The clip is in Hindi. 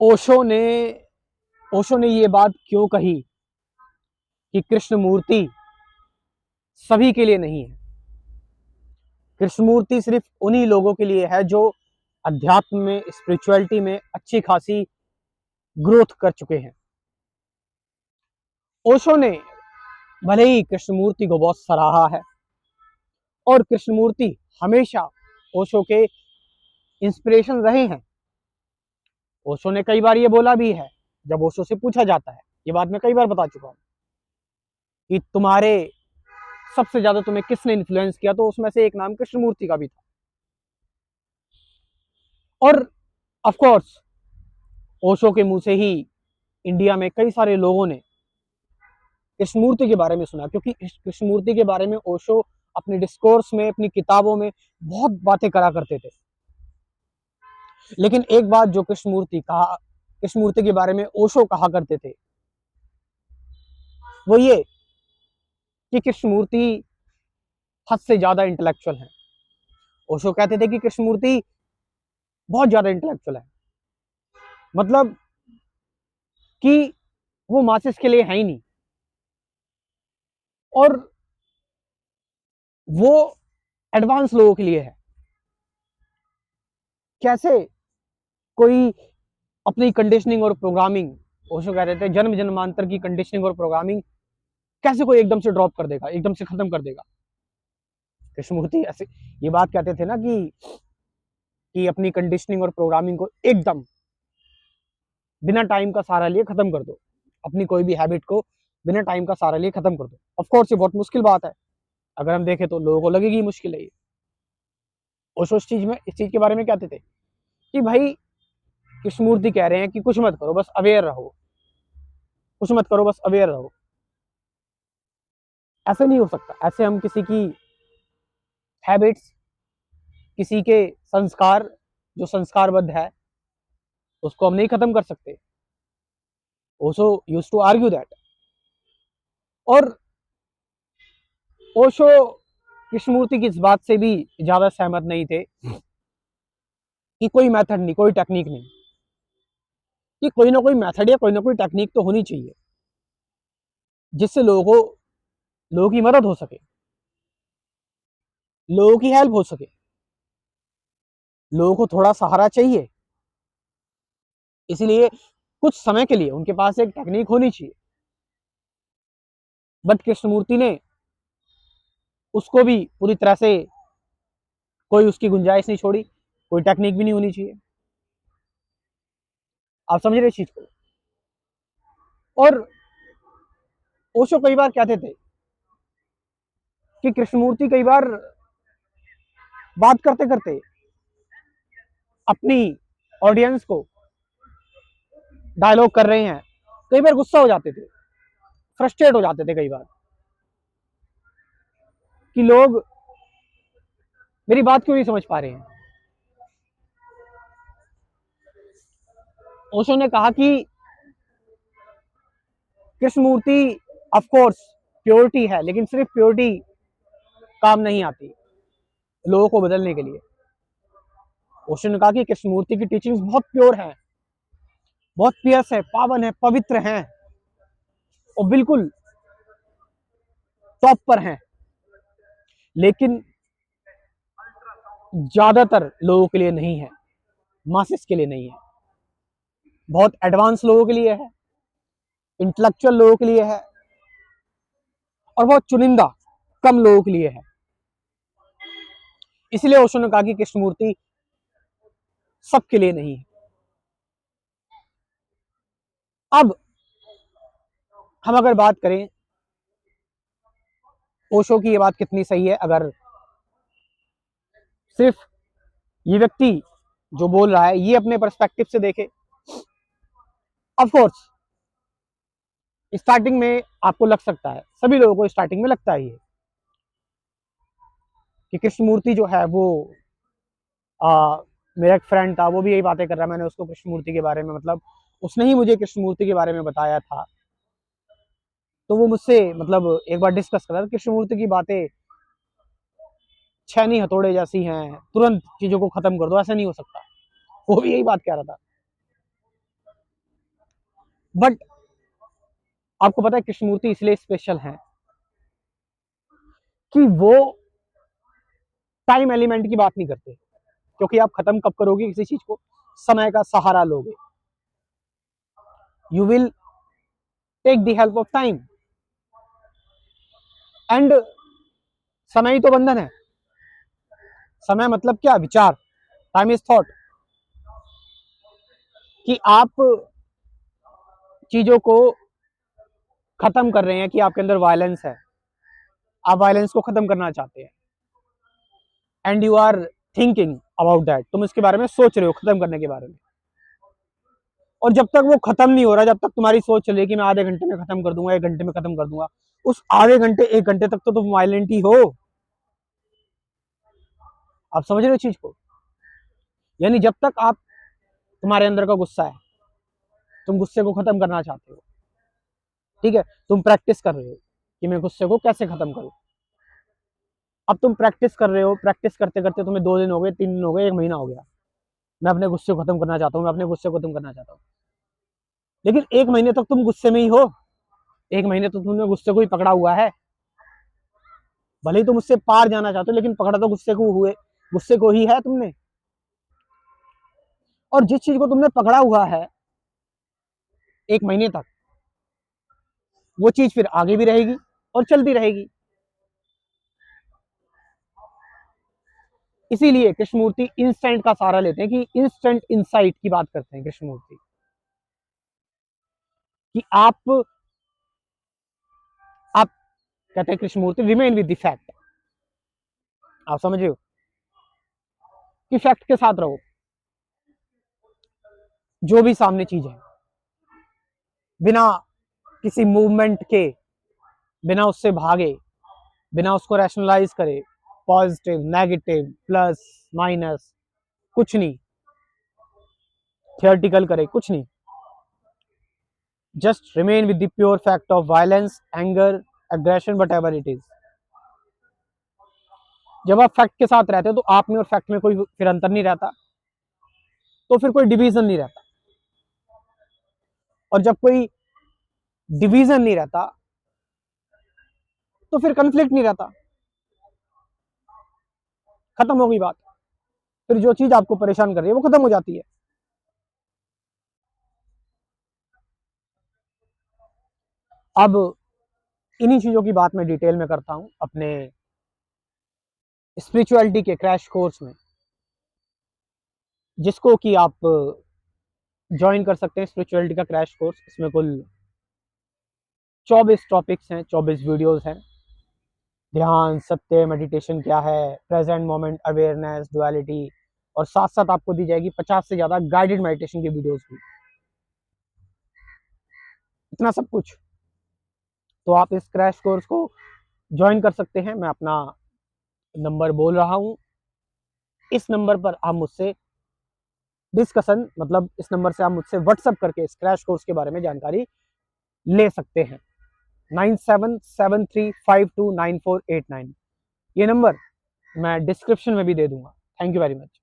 ओशो ने ओशो ने ये बात क्यों कही कि कृष्ण मूर्ति सभी के लिए नहीं है। कृष्ण मूर्ति सिर्फ उन्हीं लोगों के लिए है जो अध्यात्म में, स्पिरिचुअलिटी में अच्छी खासी ग्रोथ कर चुके हैं। ओशो ने भले ही कृष्ण मूर्ति को बहुत सराहा है और कृष्ण मूर्ति हमेशा ओशो के इंस्पिरेशन रहे हैं। ओशो ने कई बार ये बोला भी है, जब ओशो से पूछा जाता है, ये बात मैं कई बार बता चुका हूं कि तुम्हारे सबसे ज्यादा तुम्हें किसने इन्फ्लुएंस किया, तो उसमें से एक नाम कृष्णमूर्ति का भी था। और ऑफ कोर्स ओशो के मुंह से ही इंडिया में कई सारे लोगों ने कृष्णमूर्ति के बारे में सुना, क्योंकि कृष्णमूर्ति के बारे में ओशो अपने डिस्कोर्स में, अपनी किताबों में बहुत बातें करा करते थे। लेकिन एक बात जो कृष्णमूर्ति के बारे में ओशो कहा करते थे, वो ये कि कृष्णमूर्ति हद से ज्यादा इंटेलेक्चुअल है। ओशो कहते थे कि कृष्णमूर्ति बहुत ज्यादा इंटेलेक्चुअल है, मतलब कि वो मासेस के लिए है ही नहीं, और वो एडवांस लोगों के लिए है। कैसे कोई अपनी कंडीशनिंग और प्रोग्रामिंग, ओशो कहते थे जन्म जन्मांतर की कंडीशनिंग और प्रोग्रामिंग कैसे कोई एकदम से ड्रॉप कर देगा, एकदम से खत्म कर देगा। कृष्णमूर्ति ऐसे ये बात कहते थे ना कि अपनी कंडीशनिंग और प्रोग्रामिंग को एकदम बिना टाइम का सहारा लिए खत्म कर दो, अपनी कोई भी हैबिट को बिना टाइम का सहारा लिए खत्म कर दो। ऑफ कोर्स ये बहुत मुश्किल बात है, अगर हम देखें तो लोगों को लगेगी मुश्किल है ये। ओशो इस चीज के बारे में कहते थे कि भाई कृष्णमूर्ति कह रहे हैं कि कुछ मत करो, बस अवेयर रहो, कुछ मत करो, बस अवेयर रहो। ऐसे नहीं हो सकता। ऐसे हम किसी की हैबिट्स, किसी के संस्कार जो संस्कारबद्ध है, उसको हम नहीं खत्म कर सकते। Osho used to argue that. और ओशो कृष्णमूर्ति की इस बात से भी ज्यादा सहमत नहीं थे कि कोई मेथड नहीं, कोई टेक्निक नहीं, कि कोई ना कोई मेथड या कोई ना कोई टेक्निक तो होनी चाहिए जिससे लोगों की मदद हो सके, लोगों की हेल्प हो सके। लोगों को थोड़ा सहारा चाहिए, इसलिए कुछ समय के लिए उनके पास एक टेक्निक होनी चाहिए। बट कृष्णमूर्ति ने उसको भी पूरी तरह से कोई उसकी गुंजाइश नहीं छोड़ी, कोई टेक्निक भी नहीं होनी चाहिए। आप समझ रहे इस चीज को। और ओशो कई बार कहते थे कि कृष्णमूर्ति कई बार बात करते करते अपनी ऑडियंस को डायलॉग कर रहे हैं, कई बार गुस्सा हो जाते थे, फ्रस्ट्रेट हो जाते थे कई बार कि लोग मेरी बात क्यों नहीं समझ पा रहे हैं। ओशो ने कहा कि कृष्णमूर्ति ऑफ कोर्स प्योरिटी है, लेकिन सिर्फ प्योरिटी काम नहीं आती लोगों को बदलने के लिए। ओशो ने कहा कि कृष्णमूर्ति की टीचिंग्स बहुत प्योर है, बहुत पियस है, पावन है, पवित्र है और बिल्कुल टॉप पर हैं, लेकिन ज्यादातर लोगों के लिए नहीं है, मासेस के लिए नहीं है। बहुत एडवांस लोगों के लिए है, इंटेलेक्चुअल लोगों के लिए है और बहुत चुनिंदा कम लोगों के लिए है। इसलिए ओशो ने कहा कि कृष्णमूर्ति सबके लिए नहीं है। अब हम अगर बात करें ओशो की, ये बात कितनी सही है, अगर सिर्फ ये व्यक्ति जो बोल रहा है ये अपने पर्सपेक्टिव से देखे। ऑफ कोर्स स्टार्टिंग में आपको लग सकता है, सभी लोगों को स्टार्टिंग में लगता ही है कि कृष्णमूर्ति जो है वो मेरा एक फ्रेंड था, वो भी यही बातें कर रहा है, मैंने उसको कृष्णमूर्ति के बारे में, मतलब उसने ही मुझे कृष्णमूर्ति के बारे में बताया था, तो वो मुझसे मतलब एक बार डिस्कस कर रहा था। कृष्णमूर्ति की बातें छैनी हथौड़े जैसी हैं, तुरंत चीजों को खत्म कर दो, ऐसा नहीं हो सकता। वो भी यही बात कह रहा था। बट आपको पता है कृष्णमूर्ति इसलिए स्पेशल हैं कि वो टाइम एलिमेंट की बात नहीं करते, क्योंकि आप खत्म कब करोगे किसी चीज को, समय का सहारा लोगे, you will take the help of time, and समय ही तो बंधन है। समय मतलब क्या, विचार, टाइम इज थॉट, कि आप चीजों को खत्म कर रहे हैं, कि आपके अंदर वायलेंस है, आप वायलेंस को खत्म करना चाहते हैं, and you are thinking about that, तुम इसके बारे में सोच रहे हो खत्म करने के बारे में, और जब तक वो खत्म नहीं हो रहा, जब तक तुम्हारी सोच चले कि मैं आधे घंटे में खत्म कर दूंगा, 1 घंटे में खत्म कर दूंगा, उस आधे घंटे 1 घंटे तक तो तुम वायलेंट ही हो। आप समझ रहे हो चीज को? यानी जब तक आप, तुम्हारे अंदर का गुस्सा है, तुम गुस्से को खत्म करना चाहते हो, ठीक है, तुम प्रैक्टिस कर रहे हो कि मैं गुस्से को कैसे खत्म करूं। अब तुम प्रैक्टिस कर रहे हो, प्रैक्टिस करते करते तुम्हें 2 दिन हो गए, 3 दिन हो गए, 1 महीना हो गया, मैं अपने गुस्से को खत्म करना चाहता हूँ, मैं अपने गुस्से को खत्म करना चाहता हूँ, लेकिन 1 महीने तक तुम गुस्से में ही हो, 1 महीने तो तुमने गुस्से को ही पकड़ा हुआ है, भले ही तुम उससे पार जाना चाहते हो, लेकिन पकड़ा तो गुस्से को हुए, गुस्से को ही है तुमने। और जिस चीज को तुमने पकड़ा हुआ है 1 महीने तक, वो चीज फिर आगे भी रहेगी और चलती रहेगी। इसीलिए कृष्णमूर्ति इंस्टेंट का सहारा लेते हैं, कि इंस्टेंट इंसाइट की बात करते हैं कृष्णमूर्ति, कि आप कहते हैं Krishnamurti remain with the fact. आप समझ रहे हो कि फैक्ट के साथ रहो, जो भी सामने चीज है, बिना किसी मूवमेंट के, बिना उससे भागे, बिना उसको रैशनलाइज करे, पॉजिटिव नेगेटिव प्लस माइनस, कुछ नहीं थियोरटिकल करे, कुछ नहीं, just remain with the pure fact of violence, anger, aggression, what ever it is. जब आप फैक्ट के साथ रहते हो तो आप में और फैक्ट में कोई फिर अंतर नहीं रहता, तो फिर कोई डिवीजन नहीं रहता, और जब कोई डिवीजन नहीं रहता तो फिर कन्फ्लिक्ट नहीं रहता, खत्म हो गई बात, फिर जो चीज आपको परेशान कर रही है वो खत्म हो जाती है। अब इन्हीं चीजों की बात मैं डिटेल में करता हूं अपने स्पिरिचुअलिटी के क्रैश कोर्स में, जिसको कि आप ज्वाइन कर सकते हैं। स्पिरिचुअलिटी का क्रैश कोर्स, इसमें कुल 24 टॉपिक्स हैं, 24 वीडियोस हैं। ध्यान, सत्य, मेडिटेशन क्या है, प्रेजेंट मोमेंट अवेयरनेस, डुअलिटी, और साथ साथ आपको दी जाएगी 50 से ज्यादा गाइडेड मेडिटेशन की वीडियोस भी। इतना सब कुछ, तो आप इस क्रैश कोर्स को ज्वाइन कर सकते हैं। मैं अपना नंबर बोल रहा हूँ, इस नंबर पर आप मुझसे डिस्कशन, मतलब इस नंबर से आप मुझसे व्हाट्सअप करके इस क्रैश कोर्स के बारे में जानकारी ले सकते हैं। 9773529489, ये नंबर मैं डिस्क्रिप्शन में भी दे दूंगा। Thank you very much.